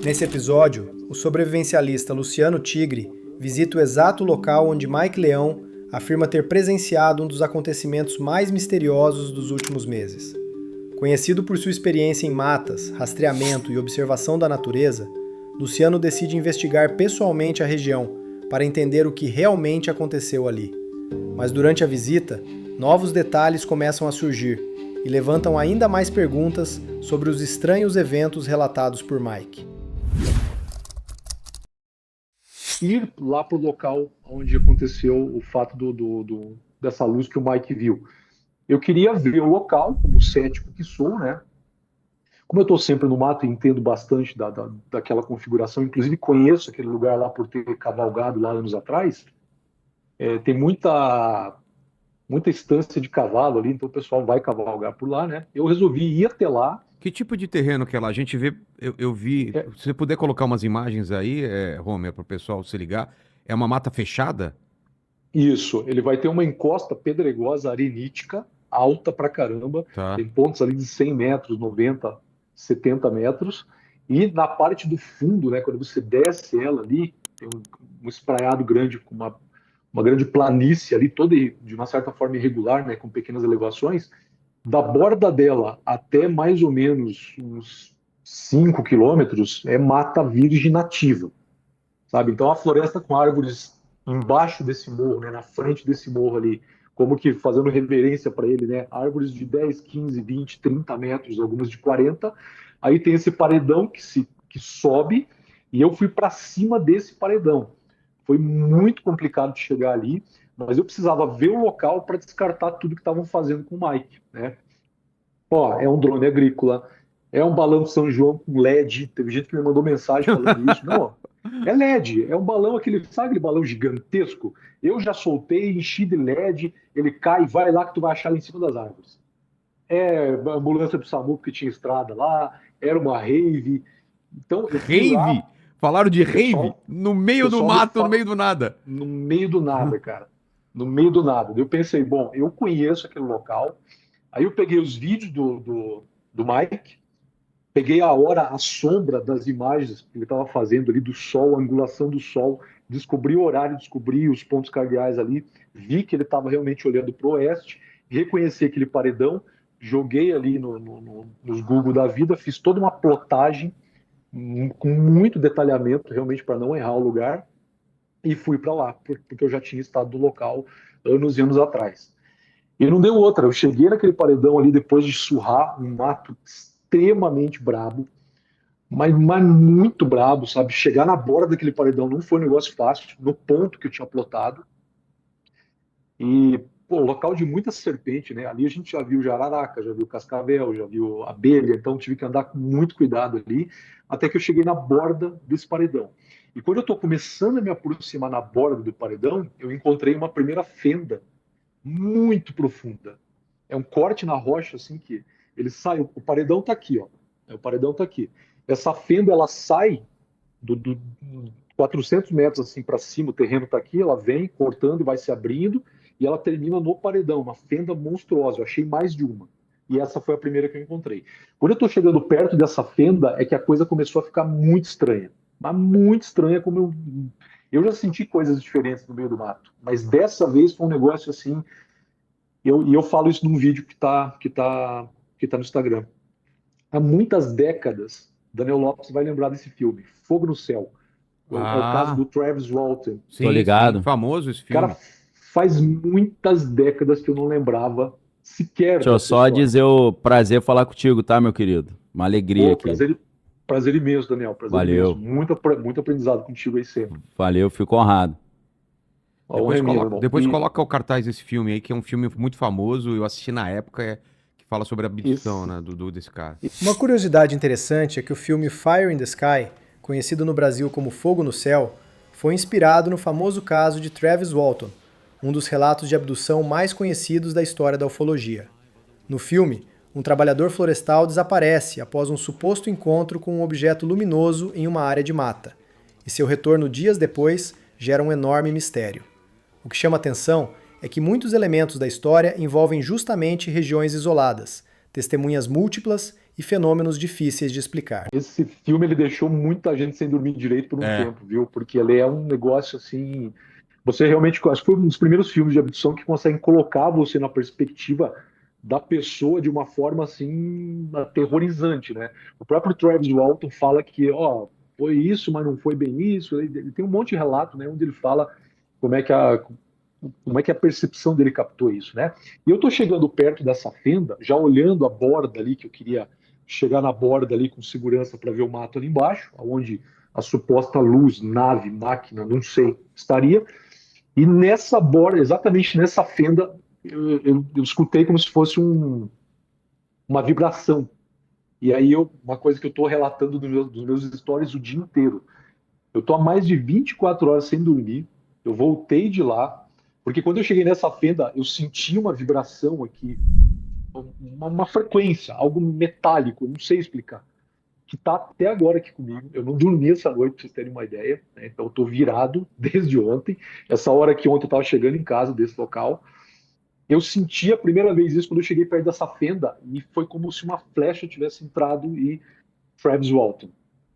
Nesse episódio, o sobrevivencialista Luciano Tigre visita o exato local onde Mike Leão afirma ter presenciado um dos acontecimentos mais misteriosos dos últimos meses. Conhecido por sua experiência em matas, rastreamento e observação da natureza, Luciano decide investigar pessoalmente a região para entender o que realmente aconteceu ali. Mas durante a visita, novos detalhes começam a surgir e levantam ainda mais perguntas sobre os estranhos eventos relatados por Mike. Ir lá para o local onde aconteceu o fato dessa luz que o Mike viu. Eu queria ver o local, como cético que sou, né? Como eu estou sempre no mato e entendo bastante daquela configuração, inclusive conheço aquele lugar lá por ter cavalgado lá anos atrás, tem muita estância de cavalo ali, então o pessoal vai cavalgar por lá, né? Eu resolvi ir até lá. Que tipo de terreno que é lá? A gente vê, eu vi, se você puder colocar umas imagens aí, Homer, para o pessoal se ligar, é uma mata fechada? Isso, ele vai ter uma encosta pedregosa, arenítica, alta pra caramba, Tá. tem pontos ali de 100 metros, 90, 70 metros, e na parte do fundo, né, quando você desce ela ali, tem um espraiado grande, com uma grande planície ali, toda de uma certa forma irregular, né, com pequenas elevações. Da borda dela até mais ou menos uns 5 quilômetros é mata virgem nativa, sabe? Então a floresta com árvores embaixo desse morro, né, na frente desse morro ali, como que fazendo reverência para ele, né? Árvores de 10, 15, 20, 30 metros, algumas de 40. Aí tem esse paredão que sobe e eu fui para cima desse paredão. Foi muito complicado de chegar ali, mas eu precisava ver o local para descartar tudo que estavam fazendo com o Mike, né? Ó, é um drone agrícola, é um balão de São João com LED. Teve gente que me mandou mensagem falando isso. Não, é LED, é um balão, sabe aquele balão gigantesco? Eu já soltei, enchi de LED, ele cai, vai lá que tu vai achar ele em cima das árvores. É ambulância do SAMU que tinha estrada lá, era uma rave. Então eu fui Rave? lá, Falaram de o rave? pessoal, No o meio do pessoal me mato, no fala meio do nada. no meio do nada, cara. No meio do nada. Eu pensei, bom, eu conheço aquele local. Aí eu peguei os vídeos do Mike, peguei a hora, a sombra das imagens que ele estava fazendo ali do sol, a angulação do sol, descobri o horário, descobri os pontos cardeais ali, vi que ele estava realmente olhando para o oeste, reconheci aquele paredão, joguei ali nos Google da vida, fiz toda uma plotagem com muito detalhamento, realmente para não errar o lugar, e fui para lá, porque eu já tinha estado no local anos e anos atrás. E não deu outra. Eu cheguei naquele paredão ali depois de surrar um mato extremamente brabo, mas muito brabo, sabe? Chegar na borda daquele paredão não foi um negócio fácil, no ponto que eu tinha plotado. E, pô, local de muita serpente, né? Ali a gente já viu jararaca, já viu cascavel, já viu abelha, então tive que andar com muito cuidado ali, até que eu cheguei na borda desse paredão. E quando eu estou começando a me aproximar na borda do paredão, eu encontrei uma primeira fenda muito profunda. É um corte na rocha, assim, que ele sai, o paredão tá aqui, ó. O paredão tá aqui. Essa fenda, ela sai do 400 metros, assim, para cima, o terreno tá aqui, ela vem cortando e vai se abrindo, e ela termina no paredão, uma fenda monstruosa. Eu achei mais de uma. E essa foi a primeira que eu encontrei. Quando eu tô chegando perto dessa fenda, é que a coisa começou a ficar muito estranha. Mas muito estranha, como eu já senti coisas diferentes no meio do mato. Mas dessa vez foi um negócio assim. E eu falo isso num vídeo que tá no Instagram. Há muitas décadas, Daniel Lopes vai lembrar desse filme, Fogo no Céu. É o caso Ah, do Travis Walton. Tô sim, ligado. famoso esse Cara, filme. faz muitas décadas que eu não lembrava sequer Deixa eu dessa só história. dizer o prazer falar contigo, tá, meu querido? Uma alegria Pô, aqui. prazer imenso, Daniel. Prazer Valeu. imenso. Muito aprendizado contigo aí sempre. Valeu, fico honrado. A honra é minha, meu irmão. Depois E- coloca o cartaz desse filme aí, que é um filme muito famoso, eu assisti na época, que fala sobre a abdução, Isso. né, desse cara. Uma curiosidade interessante é que o filme Fire in the Sky, conhecido no Brasil como Fogo no Céu, foi inspirado no famoso caso de Travis Walton, um dos relatos de abdução mais conhecidos da história da ufologia. No filme, um trabalhador florestal desaparece após um suposto encontro com um objeto luminoso em uma área de mata, e seu retorno dias depois gera um enorme mistério. O que chama atenção é que muitos elementos da história envolvem justamente regiões isoladas, testemunhas múltiplas e fenômenos difíceis de explicar. Esse filme ele deixou muita gente sem dormir direito por um tempo, viu? Porque ele é um negócio assim. Você realmente, acho que foi um dos primeiros filmes de abdução que conseguem colocar você na perspectiva da pessoa de uma forma assim aterrorizante, né? O próprio Travis Walton fala que, ó, foi isso, mas não foi bem isso. Ele tem um monte de relato, né, onde ele fala como é que a percepção dele captou isso, né? E eu tô chegando perto dessa fenda, já olhando a borda ali, que eu queria chegar na borda ali com segurança para ver o mato ali embaixo, onde a suposta luz, nave, máquina, não sei, estaria. E nessa borda, exatamente nessa fenda, eu escutei como se fosse uma vibração. E aí, uma coisa que eu estou relatando dos meus stories o dia inteiro. Eu estou há mais de 24 horas sem dormir. Eu voltei de lá, porque quando eu cheguei nessa fenda, eu senti uma vibração aqui, uma frequência, algo metálico, eu não sei explicar, que está até agora aqui comigo. Eu não dormi essa noite, para vocês terem uma ideia, né? Então, eu estou virado desde ontem. Essa hora que ontem eu estava chegando em casa desse local. Eu senti a primeira vez isso quando eu cheguei perto dessa fenda e foi como se uma flecha tivesse entrado e Travis Walton.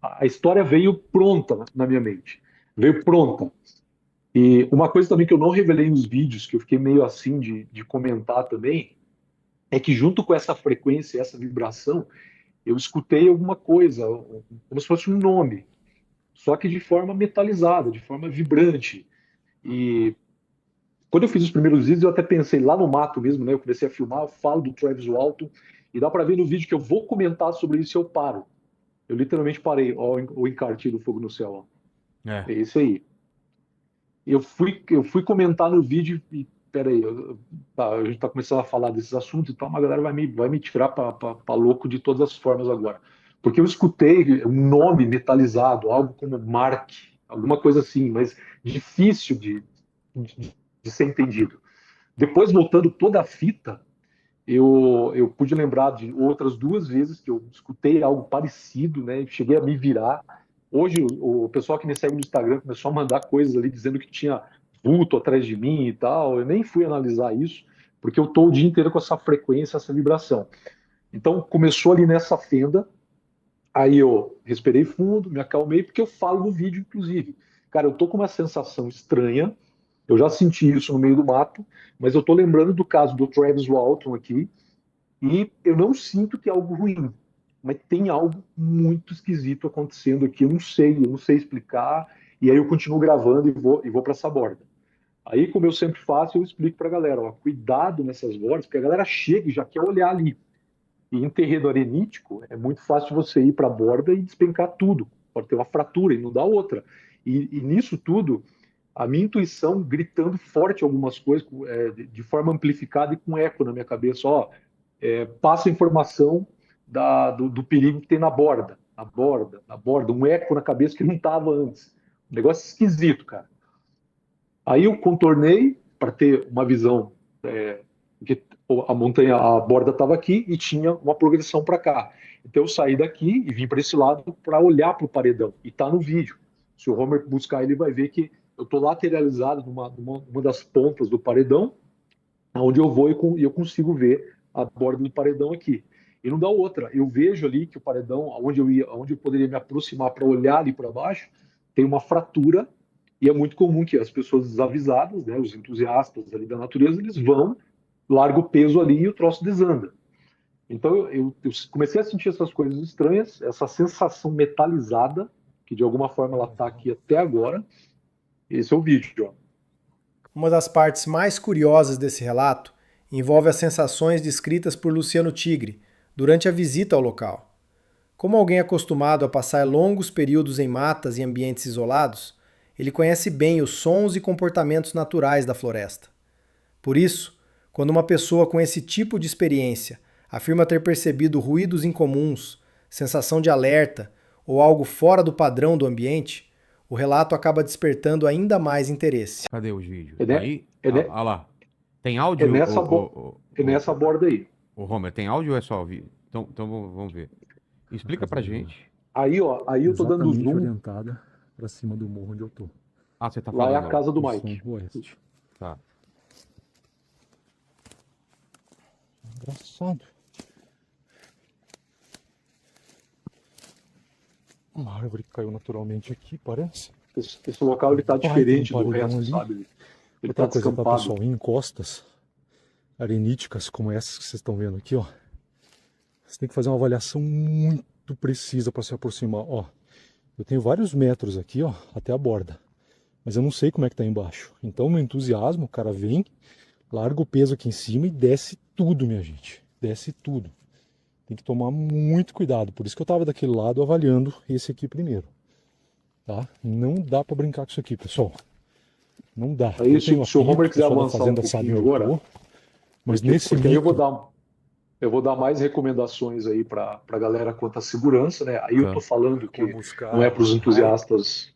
A história veio pronta na minha mente. Veio pronta. E uma coisa também que eu não revelei nos vídeos, que eu fiquei meio assim de comentar também, é que junto com essa frequência, essa vibração, eu escutei alguma coisa, como se fosse um nome, só que de forma metalizada, de forma vibrante. E quando eu fiz os primeiros vídeos, eu até pensei lá no mato mesmo, né? Eu comecei a filmar, eu falo do Travis Walton, e dá para ver no vídeo que eu vou comentar sobre isso e eu paro. Eu literalmente parei, ó, o encarte do fogo no céu, ó. É isso aí. Eu fui comentar no vídeo e, peraí, tá, a gente tá começando a falar desses assuntos, então a galera vai me tirar pra louco de todas as formas agora. Porque eu escutei um nome metalizado, algo como Mark, alguma coisa assim, mas difícil de ser entendido. Depois, voltando toda a fita, eu pude lembrar de outras 2 vezes que eu escutei algo parecido, né? Cheguei a me virar. Hoje, o pessoal que me segue no Instagram começou a mandar coisas ali dizendo que tinha vulto atrás de mim e tal. Eu nem fui analisar isso, porque eu estou o dia inteiro com essa frequência, essa vibração. Então, começou ali nessa fenda. Aí eu respirei fundo, me acalmei, porque eu falo no vídeo, inclusive. Cara, eu tô com uma sensação estranha. Eu já senti isso no meio do mato, mas eu tô lembrando do caso do Travis Walton aqui, e eu não sinto que é algo ruim, mas tem algo muito esquisito acontecendo aqui. Eu não sei explicar, e aí eu continuo gravando e vou para essa borda. Aí, como eu sempre faço, eu explico pra galera, ó, cuidado nessas bordas, porque a galera chega e já quer olhar ali. E em terreno arenítico, é muito fácil você ir para a borda e despencar tudo. Pode ter uma fratura e não dá outra. E nisso tudo, a minha intuição gritando forte algumas coisas, de forma amplificada e com eco na minha cabeça. Ó, passa a informação do perigo que tem na borda, um eco na cabeça que não estava antes. Um negócio esquisito, cara. Aí eu contornei para ter uma visão, porque a montanha, a borda estava aqui e tinha uma progressão para cá. Então eu saí daqui e vim para esse lado para olhar para o paredão. E está no vídeo. Se o Homer buscar, ele vai ver que eu estou lateralizado numa das pontas do paredão, onde eu vou e eu consigo ver a borda do paredão aqui. E não dá outra. Eu vejo ali que o paredão, onde eu poderia me aproximar para olhar ali para baixo, tem uma fratura. E é muito comum que as pessoas desavisadas, né, os entusiastas ali da natureza, eles vão, largam o peso ali e o troço desanda. Então eu comecei a sentir essas coisas estranhas, essa sensação metalizada, que de alguma forma ela está aqui até agora. Esse é o vídeo, ó. Uma das partes mais curiosas desse relato envolve as sensações descritas por Luciano Tigre durante a visita ao local. Como alguém acostumado a passar longos períodos em matas e ambientes isolados, ele conhece bem os sons e comportamentos naturais da floresta. Por isso, quando uma pessoa com esse tipo de experiência afirma ter percebido ruídos incomuns, sensação de alerta ou algo fora do padrão do ambiente, o relato acaba despertando ainda mais interesse. Cadê os vídeos? Aí, olha lá. Tem áudio? É nessa borda aí. O Homer, tem áudio ou é só vídeo? Então vamos ver. Explica pra gente. Aí, ó, aí eu tô dando zoom. Orientada para cima do morro onde eu tô. Ah, você tá falando. Lá é a casa do Mike. Oeste. Tá. Engraçado. Uma árvore que caiu naturalmente aqui, parece. Esse local ele tá diferente tem um do paredão resto, ali. sabe? Ele Outra tá coisa, tá, descampado. pessoal, em encostas areníticas como essas que vocês estão vendo aqui, ó. Você tem que fazer uma avaliação muito precisa para se aproximar, ó. Eu tenho vários metros aqui, ó, até a borda. Mas eu não sei como é que tá embaixo. Então, no entusiasmo, o cara vem, larga o peso aqui em cima e desce tudo, minha gente. Desce tudo. Tem que tomar muito cuidado. Por isso que eu tava daquele lado avaliando esse aqui primeiro. Tá? Não dá para brincar com isso aqui, pessoal. Não dá. Aí, Eu tenho se o Homer apito, quiser o pessoal da avançar fazenda um sabe pouquinho onde eu agora, tô. Mas porque, nesse porque aí micro, eu vou dar mais recomendações aí para a galera quanto à segurança, né? Aí eu Tá. tô falando que vou buscar não é para os entusiastas.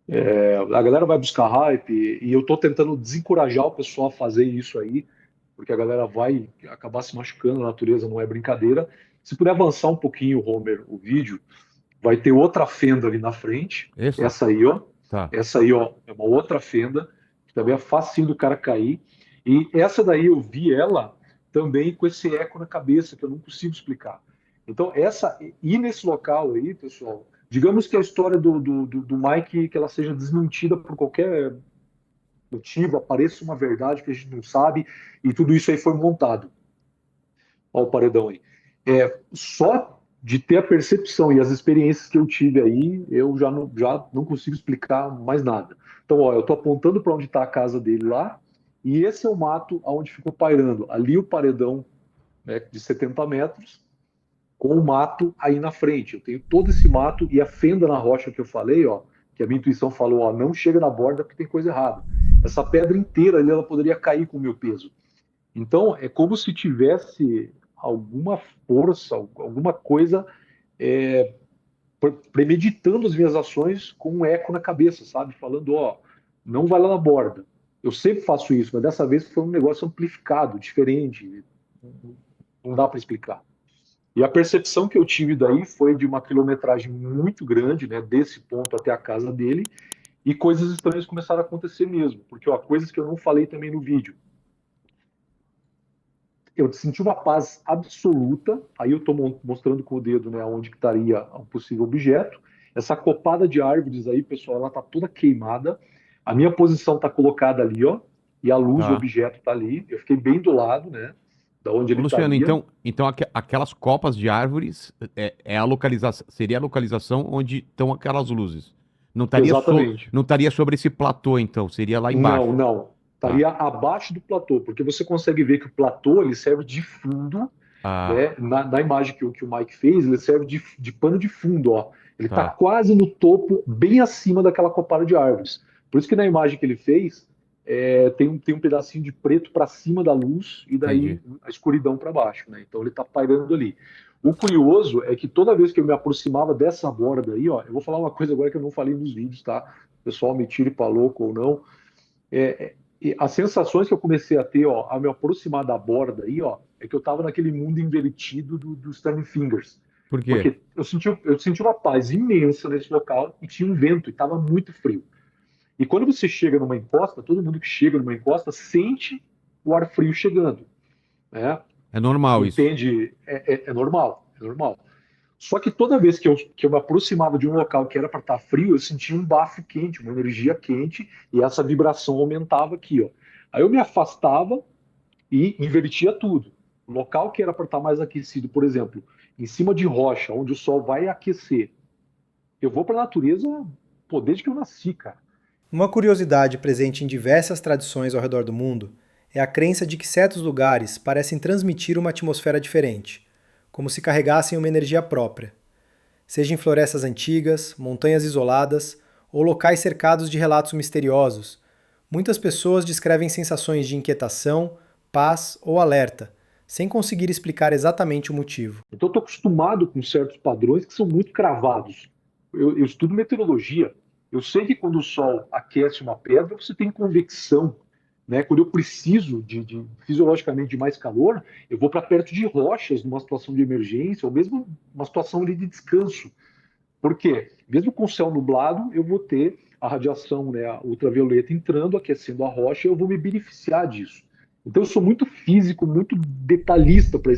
A galera vai buscar hype e eu tô tentando desencorajar o pessoal a fazer isso aí, porque a galera vai acabar se machucando, a natureza não é brincadeira. Se puder avançar um pouquinho, Homer, o vídeo, vai ter outra fenda ali na frente. Esse? Essa aí, ó. Tá. Essa aí, ó, é uma outra fenda, que também é facinho do cara cair. E essa daí eu vi ela também com esse eco na cabeça, que eu não consigo explicar. Então, ir nesse local aí, pessoal, digamos que a história do Mike, que ela seja desmentida por qualquer motivo, apareça uma verdade que a gente não sabe, e tudo isso aí foi montado. Olha o paredão aí. Só de ter a percepção e as experiências que eu tive aí, eu já não consigo explicar mais nada. Então, ó, eu estou apontando para onde está a casa dele lá, e esse é o mato onde ficou pairando. Ali o paredão, né, de 70 metros, com o mato aí na frente. Eu tenho todo esse mato e a fenda na rocha que eu falei, ó, que a minha intuição falou, ó, não chega na borda porque tem coisa errada. Essa pedra inteira ali, ela poderia cair com o meu peso. Então, é como se tivesse alguma força, alguma coisa premeditando as minhas ações com um eco na cabeça, sabe? Falando, ó, não vai lá na borda. Eu sempre faço isso, mas dessa vez foi um negócio amplificado, diferente. Não dá para explicar. E a percepção que eu tive daí foi de uma quilometragem muito grande, né, desse ponto até a casa dele, e coisas estranhas começaram a acontecer mesmo, porque ó, coisas que eu não falei também no vídeo. Eu senti uma paz absoluta, aí eu estou mostrando com o dedo, né, onde que estaria um possível objeto. Essa copada de árvores aí, pessoal, ela está toda queimada. A minha posição está colocada ali, ó, e a luz do objeto está ali. Eu fiquei bem do lado, né, da onde ele Luciano, estaria. então aquelas copas de árvores é a localização, seria a localização onde estão aquelas luzes. Não estaria, Exatamente. não estaria sobre esse platô, então, seria lá embaixo. Não. Estaria abaixo do platô, porque você consegue ver que o platô ele serve de fundo, né? Na imagem que o Mike fez, ele serve de pano de fundo, ó. Ele está quase no topo, bem acima daquela copada de árvores. Por isso que na imagem que ele fez, tem um pedacinho de preto para cima da luz e daí a escuridão para baixo, né? Então ele está pairando ali. O curioso é que toda vez que eu me aproximava dessa borda aí, ó, eu vou falar uma coisa agora que eu não falei nos vídeos, tá? O pessoal me tire para louco ou não. E as sensações que eu comecei a ter, ó, a me aproximar da borda aí, ó, é que eu estava naquele mundo invertido do Stanley Fingers. Por quê? Porque eu senti uma paz imensa nesse local e tinha um vento e estava muito frio. E quando você chega numa encosta, todo mundo que chega numa encosta sente o ar frio chegando, né? É normal isso. Entende? É normal, é normal. Só que toda vez que eu me aproximava de um local que era para estar frio, eu sentia um bafo quente, uma energia quente, e essa vibração aumentava aqui, ó. Aí eu me afastava e invertia tudo. O local que era para estar mais aquecido, por exemplo, em cima de rocha, onde o sol vai aquecer, eu vou para a natureza, pô, desde que eu nasci, cara. Uma curiosidade presente em diversas tradições ao redor do mundo é a crença de que certos lugares parecem transmitir uma atmosfera diferente, como se carregassem uma energia própria. Seja em florestas antigas, montanhas isoladas ou locais cercados de relatos misteriosos, muitas pessoas descrevem sensações de inquietação, paz ou alerta, sem conseguir explicar exatamente o motivo. Então eu estou acostumado com certos padrões que são muito cravados. Eu estudo meteorologia. Eu sei que quando o sol aquece uma pedra, você tem convecção, né? Quando eu preciso fisiologicamente de mais calor, eu vou para perto de rochas numa situação de emergência, ou mesmo uma situação ali de descanso. Por quê? Mesmo com o céu nublado, eu vou ter a radiação, né, a ultravioleta entrando, aquecendo a rocha, e eu vou me beneficiar disso. Então eu sou muito físico, muito detalhista para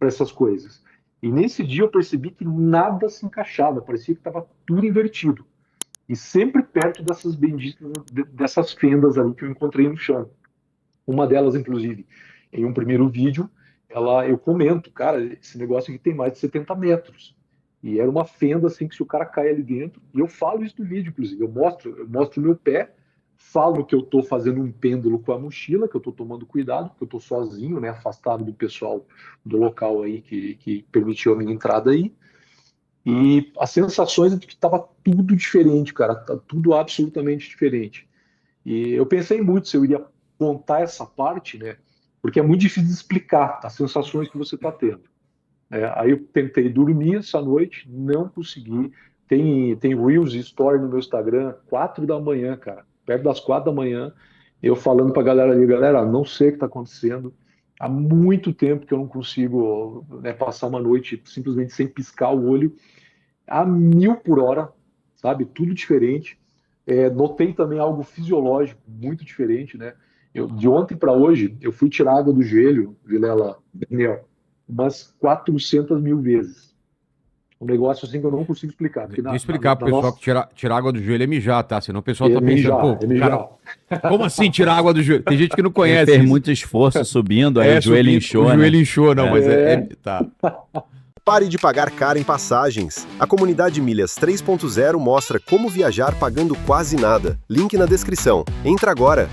essas coisas. E nesse dia eu percebi que nada se encaixava, parecia que estava tudo invertido. E sempre perto dessas benditas, dessas fendas ali que eu encontrei no chão. Uma delas, inclusive, em um primeiro vídeo, eu comento, cara, esse negócio aqui tem mais de 70 metros. E era uma fenda assim que se o cara cai ali dentro, e eu falo isso no vídeo, inclusive, eu mostro o meu pé, falo que eu estou fazendo um pêndulo com a mochila, que eu estou tomando cuidado, porque eu estou sozinho, né, afastado do pessoal do local aí que permitiu a minha entrada aí. E as sensações de que estava tudo diferente, cara, tá tudo absolutamente diferente. E eu pensei muito se eu iria contar essa parte, né, porque é muito difícil de explicar as sensações que você está tendo. Aí eu tentei dormir essa noite, não consegui. Tem Reels e Story no meu Instagram, 4 da manhã, cara. Perto das 4 da manhã, eu falando pra galera ali, galera, não sei o que tá acontecendo. Há muito tempo que eu não consigo, né, passar uma noite simplesmente sem piscar o olho. A 1000 por hora, sabe? Tudo diferente. Notei também algo fisiológico muito diferente, né? De ontem para hoje, eu fui tirar água do joelho, Vilela, Daniel, umas 400 mil vezes. Um negócio assim que eu não consigo explicar. Deixa eu explicar pro pessoal que tirar água do joelho é mijar, tá? Senão o pessoal tá mijar, pensando, pô, cara, como assim tirar água do joelho? Tem gente que não Ele conhece fez isso. muito esforço subindo, aí o joelho inchou, O né? joelho inchou, não, mas tá. Pare de pagar caro em passagens. A comunidade Milhas 3.0 mostra como viajar pagando quase nada. Link na descrição. Entra agora.